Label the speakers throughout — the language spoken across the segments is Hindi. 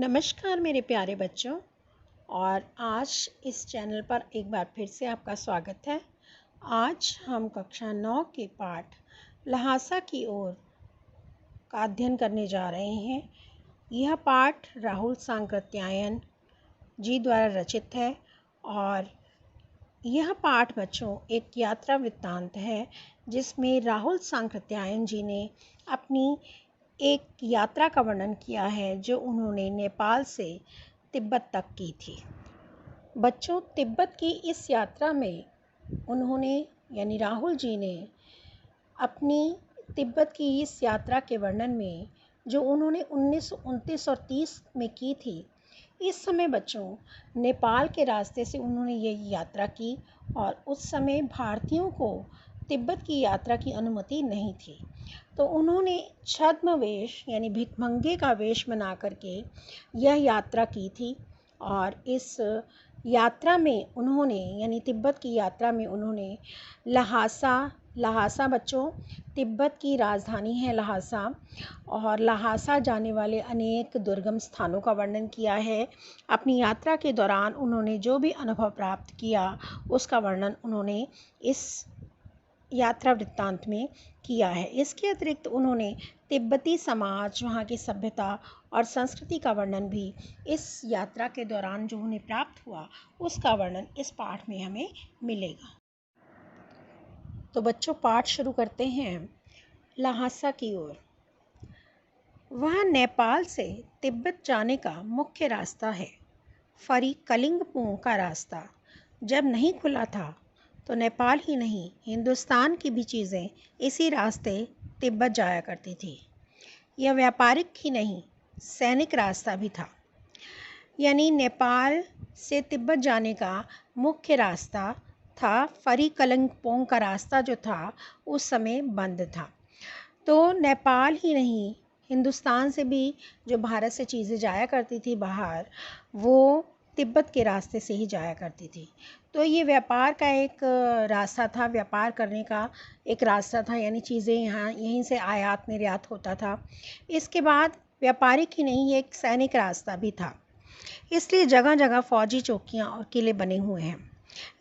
Speaker 1: नमस्कार मेरे प्यारे बच्चों। और आज इस चैनल पर एक बार फिर से आपका स्वागत है। आज हम कक्षा 9 के पाठ ल्हासा की ओर का अध्ययन करने जा रहे हैं। यह पाठ राहुल सांकृत्यायन जी द्वारा रचित है और यह पाठ बच्चों एक यात्रा वृत्तांत है जिसमें राहुल सांकृत्यायन जी ने अपनी एक यात्रा का वर्णन किया है जो उन्होंने नेपाल से तिब्बत तक की थी। बच्चों, तिब्बत की इस यात्रा में उन्होंने यानी राहुल जी ने अपनी तिब्बत की इस यात्रा के वर्णन में जो उन्होंने 1929 और 30 में की थी, इस समय बच्चों नेपाल के रास्ते से उन्होंने ये यात्रा की और उस समय भारतीयों को तिब्बत की यात्रा की अनुमति नहीं थी। तो उन्होंने छद्मवेश यानी भिखमंगे का वेश बना करके यह यात्रा की थी। और इस यात्रा में उन्होंने यानी तिब्बत की यात्रा में उन्होंने ल्हासा बच्चों तिब्बत की राजधानी है ल्हासा, और ल्हासा जाने वाले अनेक दुर्गम स्थानों का वर्णन किया है। अपनी यात्रा के दौरान उन्होंने जो भी अनुभव प्राप्त किया उसका वर्णन उन्होंने इस यात्रा वृत्तांत में किया है। इसके अतिरिक्त उन्होंने तिब्बती समाज, वहाँ की सभ्यता और संस्कृति का वर्णन भी इस यात्रा के दौरान जो उन्हें प्राप्त हुआ उसका वर्णन इस पाठ में हमें मिलेगा। तो बच्चों, पाठ शुरू करते हैं। ल्हासा की ओर। वह नेपाल से तिब्बत जाने का मुख्य रास्ता है। फरी कलिंगपोंग का रास्ता जब नहीं खुला था तो नेपाल ही नहीं, हिंदुस्तान की भी चीज़ें इसी रास्ते तिब्बत जाया करती थी। यह व्यापारिक ही नहीं, सैनिक रास्ता भी था। यानी नेपाल से तिब्बत जाने का मुख्य रास्ता था। फरी कलिंगपोंग का रास्ता जो था उस समय बंद था। तो नेपाल ही नहीं, हिंदुस्तान से भी जो भारत से चीज़ें जाया करती थी बाहर, वो तिब्बत के रास्ते से ही जाया करती थी। तो ये व्यापार का एक रास्ता था, व्यापार करने का एक रास्ता था, यानी चीज़ें यहाँ यहीं से आयात निर्यात होता था। इसके बाद व्यापारिक ही नहीं, ये एक सैनिक रास्ता भी था। इसलिए जगह जगह फौजी चौकियाँ और किले बने हुए हैं।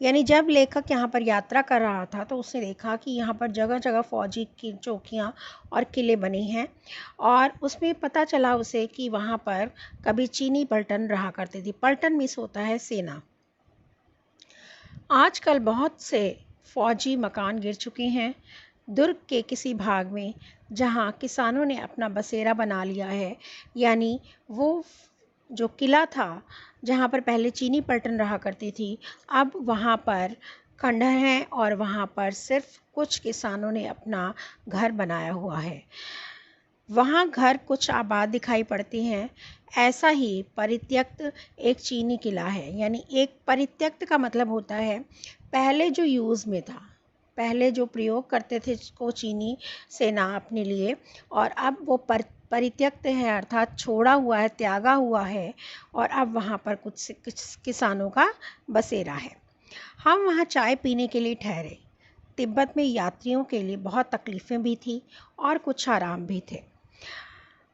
Speaker 1: यानी जब लेखक यहाँ पर यात्रा कर रहा था तो उसने देखा कि यहाँ पर जगह जगह फौजी की चौकियाँ और किले बने हैं, और उसमें पता चला उसे कि वहाँ पर कभी चीनी पलटन रहा करती थी। पलटन मीन्स होता है सेना। आजकल बहुत से फौजी मकान गिर चुके हैं दुर्ग के किसी भाग में, जहाँ किसानों ने अपना बसेरा बना लिया है। यानी वो जो किला था जहाँ पर पहले चीनी पलटन रहा करती थी, अब वहाँ पर खंडहर हैं और वहाँ पर सिर्फ कुछ किसानों ने अपना घर बनाया हुआ है। वहाँ घर कुछ आबाद दिखाई पड़ते हैं। ऐसा ही परित्यक्त एक चीनी किला है। यानी एक परित्यक्त का मतलब होता है पहले जो यूज़ में था, पहले जो प्रयोग करते थे इसको चीनी सेना अपने लिए, और अब वो परित्यक्त है, अर्थात छोड़ा हुआ है, त्यागा हुआ है, और अब वहाँ पर कुछ किसानों का बसेरा है। हम वहाँ चाय पीने के लिए ठहरे। तिब्बत में यात्रियों के लिए बहुत तकलीफ़ें भी थी और कुछ आराम भी थे।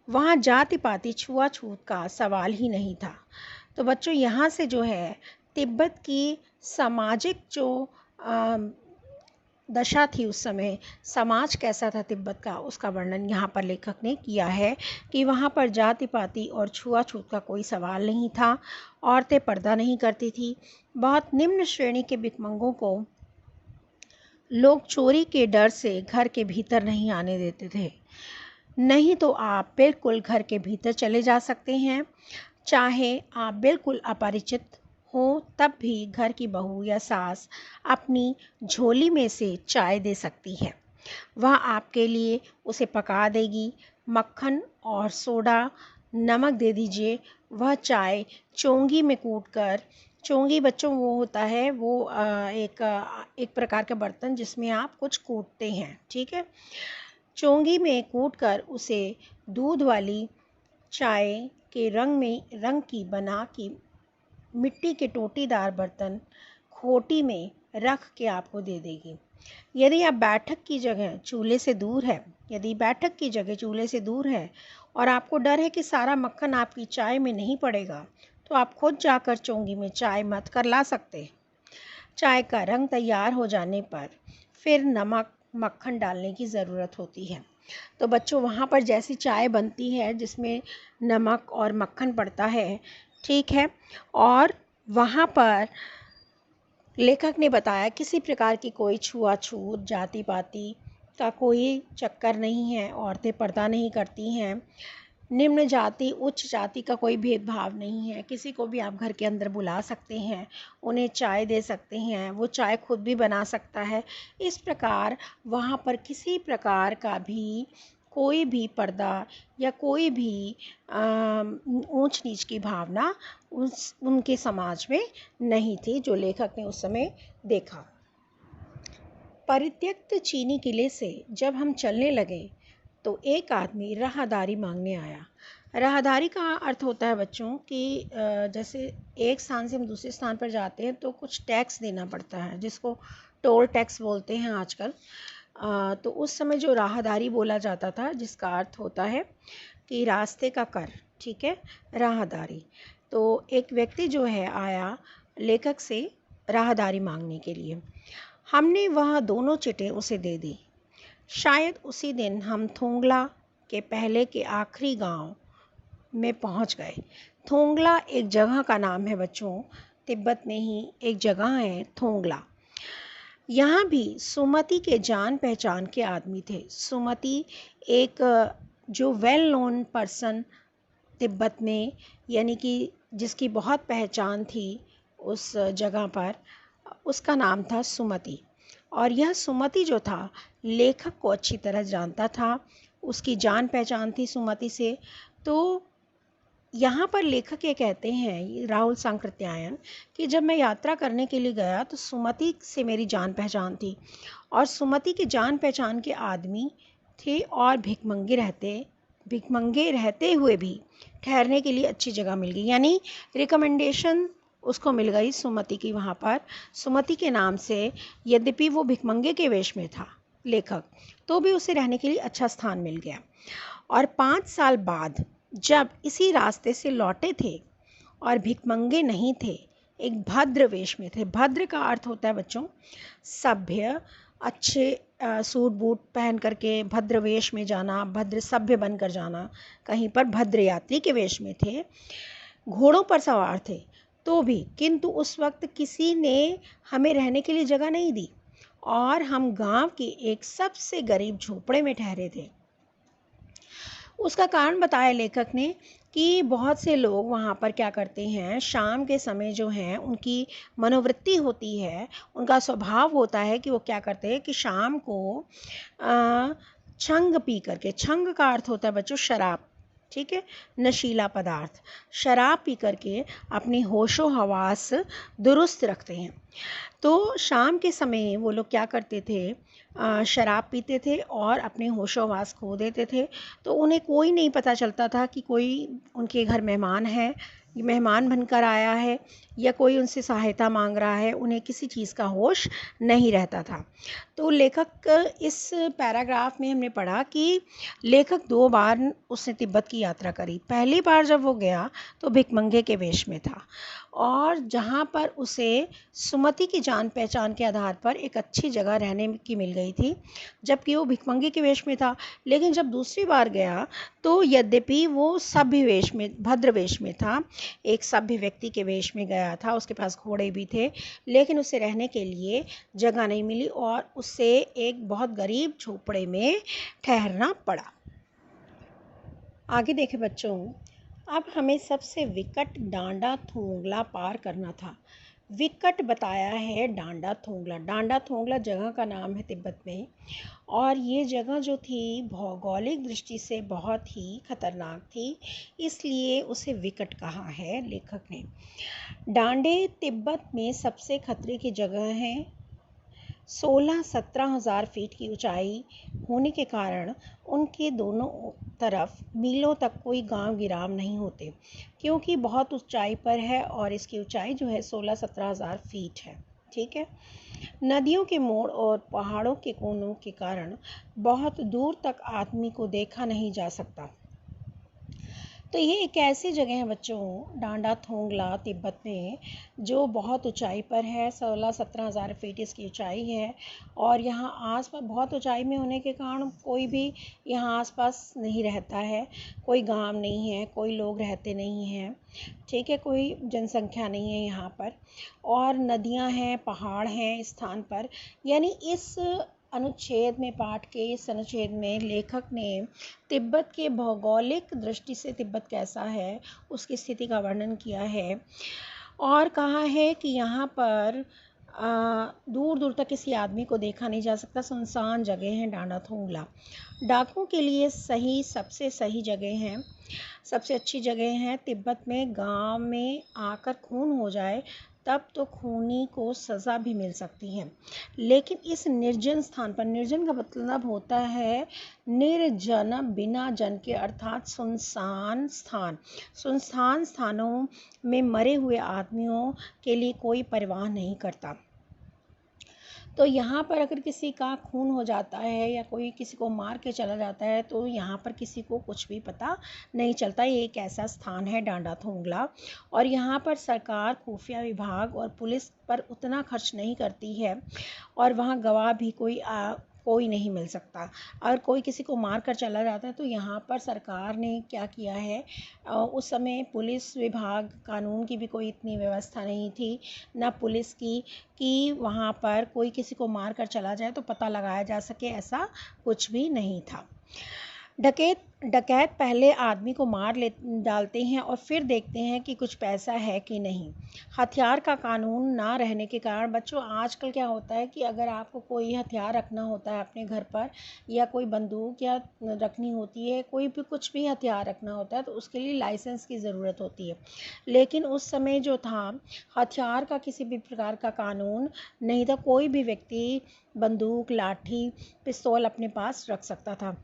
Speaker 1: वहाँ जाति पाति छुआछूत का सवाल ही नहीं था। तो बच्चों, यहाँ से जो है तिब्बत की सामाजिक जो दशा थी, उस समय समाज कैसा था तिब्बत का, उसका वर्णन यहाँ पर लेखक ने किया है कि वहाँ पर जाति पाति और छुआछूत का कोई सवाल नहीं था। औरतें पर्दा नहीं करती थी। बहुत निम्न श्रेणी के भिखमंगों को लोग चोरी के डर से घर के भीतर नहीं आने देते थे। नहीं तो आप बिल्कुल घर के भीतर चले जा सकते हैं। चाहे आप बिल्कुल अपरिचित हो तब भी घर की बहू या सास अपनी झोली में से चाय दे सकती है। वह आपके लिए उसे पका देगी। मक्खन और सोडा, नमक दे दीजिए। वह चाय चोंगी में कूटकर, चोंगी बच्चों वो होता है वो एक प्रकार का बर्तन जिसमें आप कुछ कूटते हैं, ठीक है। चोंगी में कूटकर उसे दूध वाली चाय के रंग की बना की मिट्टी के टोटीदार बर्तन खोटी में रख के आपको दे देगी। यदि बैठक की जगह चूल्हे से दूर है और आपको डर है कि सारा मक्खन आपकी चाय में नहीं पड़ेगा, तो आप खुद जाकर चोंगी में चाय मथ कर ला सकते। चाय का रंग तैयार हो जाने पर फिर नमक मक्खन डालने की ज़रूरत होती है। तो बच्चों, वहाँ पर जैसी चाय बनती है जिसमें नमक और मक्खन पड़ता है, ठीक है, और वहाँ पर लेखक ने बताया किसी प्रकार की कोई छुआछूत जाति पाति का कोई चक्कर नहीं है, औरतें पर्दा नहीं करती हैं, निम्न जाति उच्च जाति का कोई भेदभाव नहीं है, किसी को भी आप घर के अंदर बुला सकते हैं, उन्हें चाय दे सकते हैं, वो चाय खुद भी बना सकता है। इस प्रकार वहाँ पर किसी प्रकार का भी कोई भी पर्दा या कोई भी ऊंच नीच की भावना उनके समाज में नहीं थी, जो लेखक ने उस समय देखा। परित्यक्त चीनी किले से जब हम चलने लगे तो एक आदमी राहदारी मांगने आया। राहदारी का अर्थ होता है बच्चों कि जैसे एक स्थान से हम दूसरे स्थान पर जाते हैं तो कुछ टैक्स देना पड़ता है, जिसको टोल टैक्स बोलते हैं आजकल। तो उस समय जो राहदारी बोला जाता था, जिसका अर्थ होता है कि रास्ते का कर, ठीक है, राहदारी। तो एक व्यक्ति जो है आया लेखक से राहदारी मांगने के लिए। हमने वह दोनों चिटें उसे दे दी। शायद उसी दिन हम थोंगला के पहले के आखिरी गांव में पहुंच गए। थोंगला एक जगह का नाम है बच्चों, तिब्बत में ही एक जगह है थोंगला। यहाँ भी सुमति के जान पहचान के आदमी थे। सुमति एक जो वेल नोन पर्सन तिब्बत में, यानी कि जिसकी बहुत पहचान थी उस जगह पर, उसका नाम था सुमति। और यह सुमति जो था लेखक को अच्छी तरह जानता था, उसकी जान पहचान थी सुमति से। तो यहाँ पर लेखक ये कहते हैं, राहुल सांकृत्यायन, कि जब मैं यात्रा करने के लिए गया तो सुमति से मेरी जान पहचान थी, और सुमति के जान पहचान के आदमी थे, और भिकमंगे रहते हुए भी ठहरने के लिए अच्छी जगह मिल गई, यानी रिकमेंडेशन उसको मिल गई सुमति की वहाँ पर, सुमति के नाम से। यद्यपि वो भिकमंगे के वेश में था लेखक, तो भी उसे रहने के लिए अच्छा स्थान मिल गया। और 5 साल बाद जब इसी रास्ते से लौटे थे और भिकमंगे नहीं थे, एक भद्र वेश में थे। भद्र का अर्थ होता है बच्चों सभ्य, अच्छे सूट बूट पहन करके भद्र वेश में जाना, भद्र सभ्य बनकर जाना। कहीं पर भद्र यात्री के वेश में थे, घोड़ों पर सवार थे तो भी, किंतु उस वक्त किसी ने हमें रहने के लिए जगह नहीं दी, और हम गांव के एक सबसे गरीब झोपड़े में ठहरे थे। उसका कारण बताया लेखक ने कि बहुत से लोग वहाँ पर क्या करते हैं, शाम के समय जो हैं उनकी मनोवृत्ति होती है, उनका स्वभाव होता है कि वो क्या करते हैं कि शाम को छंग पी करके, छंग का अर्थ होता है बच्चों शराब, ठीक है, नशीला पदार्थ, शराब पी करके अपनी होशो हवास दुरुस्त रखते हैं। तो शाम के समय वो लोग क्या करते थे, शराब पीते थे और अपने होशो-हवास खो देते थे। तो उन्हें कोई नहीं पता चलता था कि कोई उनके घर मेहमान है, मेहमान बनकर आया है, या कोई उनसे सहायता मांग रहा है। उन्हें किसी चीज़ का होश नहीं रहता था। तो लेखक, इस पैराग्राफ में हमने पढ़ा कि लेखक 2 बार उसने तिब्बत की यात्रा करी। पहली बार जब वो गया तो भिकमंगे के वेश में था, और जहाँ पर उसे सुमति की जान पहचान के आधार पर एक अच्छी जगह रहने की मिल गई थी, जबकि वो भिकमंगे के वेश में था। लेकिन जब दूसरी बार गया तो यद्यपि वो सभ्य वेश में, भद्र वेश में था, एक सभ्य व्यक्ति के वेश में गया था, उसके पास घोड़े भी थे, लेकिन उसे रहने के लिए जगह नहीं मिली और उसे एक बहुत गरीब झोपड़े में ठहरना पड़ा। आगे देखें बच्चों, अब हमें सबसे विकट डांडा थोंगला पार करना था। विकट बताया है डांडा थोंगला। डांडा थोंगला जगह का नाम है तिब्बत में, और ये जगह जो थी भौगोलिक दृष्टि से बहुत ही खतरनाक थी, इसलिए उसे विकट कहा है लेखक ने। डांडे तिब्बत में सबसे खतरे की जगह है। 16-17 हज़ार फीट की ऊंचाई होने के कारण उनके दोनों तरफ मीलों तक कोई गांव गिराव नहीं होते, क्योंकि बहुत ऊंचाई पर है, और इसकी ऊंचाई जो है 16-17 हज़ार फीट है, ठीक है। नदियों के मोड़ और पहाड़ों के कोनों के कारण बहुत दूर तक आदमी को देखा नहीं जा सकता। तो ये एक ऐसी जगह है बच्चों, डांडा थोंगला तिब्बत में, जो बहुत ऊंचाई पर है। 16-17 हज़ार फीट इसकी ऊंचाई है। और यहाँ आसपास बहुत ऊंचाई में होने के कारण कोई भी यहाँ आसपास नहीं रहता है, कोई गांव नहीं है, कोई लोग रहते नहीं हैं, ठीक है, कोई जनसंख्या नहीं है यहाँ पर। और नदियाँ हैं, पहाड़ हैं इस स्थान पर। यानी इस अनुच्छेद में, पाठ के इस अनुच्छेद में लेखक ने तिब्बत के भौगोलिक दृष्टि से तिब्बत कैसा है उसकी स्थिति का वर्णन किया है। और कहा है कि यहाँ पर दूर दूर तक किसी आदमी को देखा नहीं जा सकता, सुनसान जगह है डांडा थोंगला। डाकुओं के लिए सबसे सही जगह है, सबसे अच्छी जगह है। तिब्बत में गांव में आकर खून हो जाए तब तो खूनी को सज़ा भी मिल सकती है, लेकिन इस निर्जन स्थान पर, निर्जन का मतलब होता है निर्जन, बिना जन के, अर्थात सुनसान स्थान। सुनसान स्थानों में मरे हुए आदमियों के लिए कोई परवाह नहीं करता। तो यहाँ पर अगर किसी का खून हो जाता है या कोई किसी को मार के चला जाता है तो यहाँ पर किसी को कुछ भी पता नहीं चलता। ये एक ऐसा स्थान है डांडा थोंगला। और यहाँ पर सरकार, खुफिया विभाग और पुलिस पर उतना खर्च नहीं करती है, और वहाँ गवाह भी कोई नहीं मिल सकता। अगर कोई किसी को मार कर चला जाता है तो यहाँ पर सरकार ने क्या किया है, उस समय पुलिस विभाग, कानून की भी कोई इतनी व्यवस्था नहीं थी, ना पुलिस की, कि वहाँ पर कोई किसी को मार कर चला जाए तो पता लगाया जा सके, ऐसा कुछ भी नहीं था। डकैत पहले आदमी को मार डालते हैं और फिर देखते हैं कि कुछ पैसा है कि नहीं। हथियार का कानून ना रहने के कारण बच्चों, आजकल क्या होता है कि अगर आपको कोई हथियार रखना होता है अपने घर पर, या कोई बंदूक या रखनी होती है, कोई भी कुछ भी हथियार रखना होता है, तो उसके लिए लाइसेंस की ज़रूरत होती है। लेकिन उस समय जो था, हथियार का किसी भी प्रकार का कानून नहीं था। कोई भी व्यक्ति बंदूक, लाठी, पिस्तौल अपने पास रख सकता था,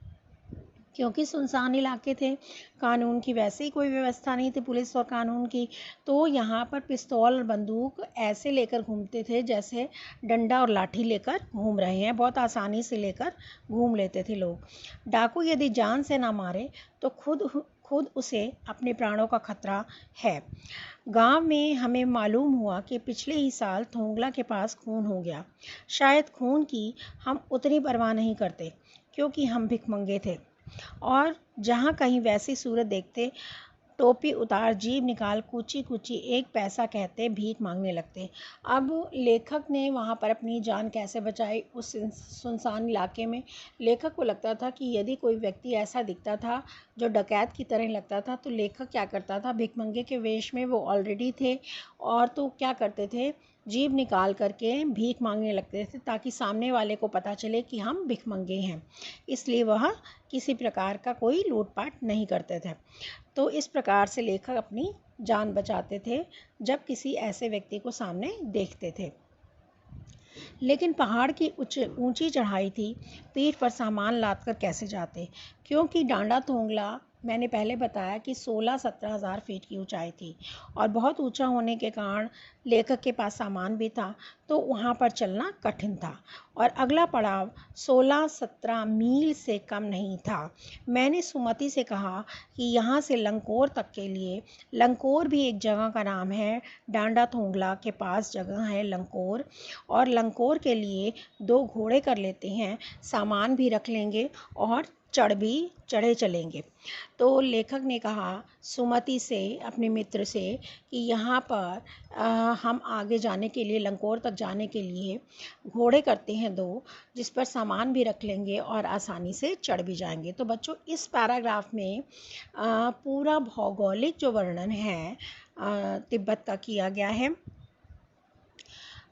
Speaker 1: क्योंकि सुनसान इलाके थे, कानून की वैसे ही कोई व्यवस्था नहीं थी, पुलिस और कानून की। तो यहाँ पर पिस्तौल और बंदूक ऐसे लेकर घूमते थे जैसे डंडा और लाठी लेकर घूम रहे हैं, बहुत आसानी से लेकर घूम लेते थे लोग। डाकू यदि जान से ना मारे तो खुद उसे अपने प्राणों का खतरा है। गांव में हमें मालूम हुआ कि पिछले ही साल थोंगला के पास खून हो गया। शायद खून की हम उतनी परवाह नहीं करते, क्योंकि हम भिखमंगे थे, और जहाँ कहीं वैसी सूरत देखते, टोपी उतार, जीभ निकाल, कूची कूची एक पैसा कहते, भीख मांगने लगते। अब लेखक ने वहाँ पर अपनी जान कैसे बचाई उस सुनसान इलाके में। लेखक को लगता था कि यदि कोई व्यक्ति ऐसा दिखता था जो डकैत की तरह लगता था, तो लेखक क्या करता था, भिखमंगे के वेश में वो ऑलरेडी थे, और तो क्या करते थे, जीभ निकाल करके भीख मांगने लगते थे, ताकि सामने वाले को पता चले कि हम भिखमंगे हैं। इसलिए वह किसी प्रकार का कोई लूटपाट नहीं करते थे। तो इस प्रकार से लेखक अपनी जान बचाते थे जब किसी ऐसे व्यक्ति को सामने देखते थे। लेकिन पहाड़ की ऊंची चढ़ाई थी, पीठ पर सामान लाद कर कैसे जाते, क्योंकि डांडा थोंगला, मैंने पहले बताया कि 16-17 हज़ार फीट की ऊंचाई थी, और बहुत ऊंचा होने के कारण लेखक के पास सामान भी था, तो वहाँ पर चलना कठिन था। और अगला पड़ाव 16-17 मील से कम नहीं था। मैंने सुमति से कहा कि यहाँ से लंकोर तक के लिए, लंकोर भी एक जगह का नाम है, डांडा थोंगला के पास जगह है लंकोर, और लंकोर के लिए 2 घोड़े कर लेते हैं, सामान भी रख लेंगे और चढ़े चलेंगे। तो लेखक ने कहा सुमति से, अपने मित्र से, कि यहाँ पर हम आगे जाने के लिए, लंकोर तक जाने के लिए घोड़े करते हैं 2, जिस पर सामान भी रख लेंगे और आसानी से चढ़ भी जाएंगे। तो बच्चों, इस पैराग्राफ में पूरा भौगोलिक जो वर्णन है तिब्बत का किया गया है।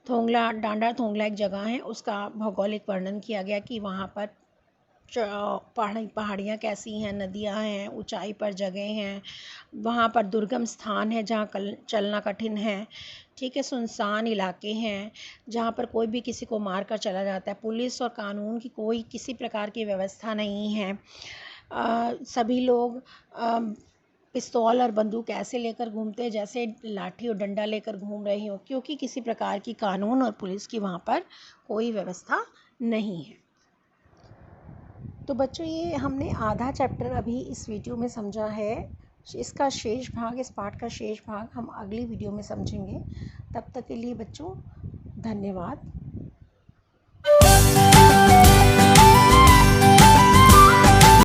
Speaker 1: डांडा थोंगला एक जगह है, उसका भौगोलिक वर्णन किया गया कि वहाँ पर पहाड़ियाँ कैसी हैं, नदियाँ हैं, ऊंचाई पर जगह हैं, वहाँ पर दुर्गम स्थान है जहाँ चलना कठिन है, ठीक है, सुनसान इलाके हैं जहाँ पर कोई भी किसी को मार कर चला जाता है, पुलिस और कानून की कोई किसी प्रकार की व्यवस्था नहीं है, सभी लोग पिस्तौल और बंदूक ऐसे लेकर घूमते हैं जैसे लाठी और डंडा लेकर घूम रहे हो, क्योंकि किसी प्रकार की कानून और पुलिस की वहाँ पर कोई व्यवस्था नहीं है। तो बच्चों, ये हमने आधा चैप्टर अभी इस वीडियो में समझा है इसका शेष भाग, इस पाठ का शेष भाग हम अगली वीडियो में समझेंगे। तब तक के लिए बच्चों धन्यवाद।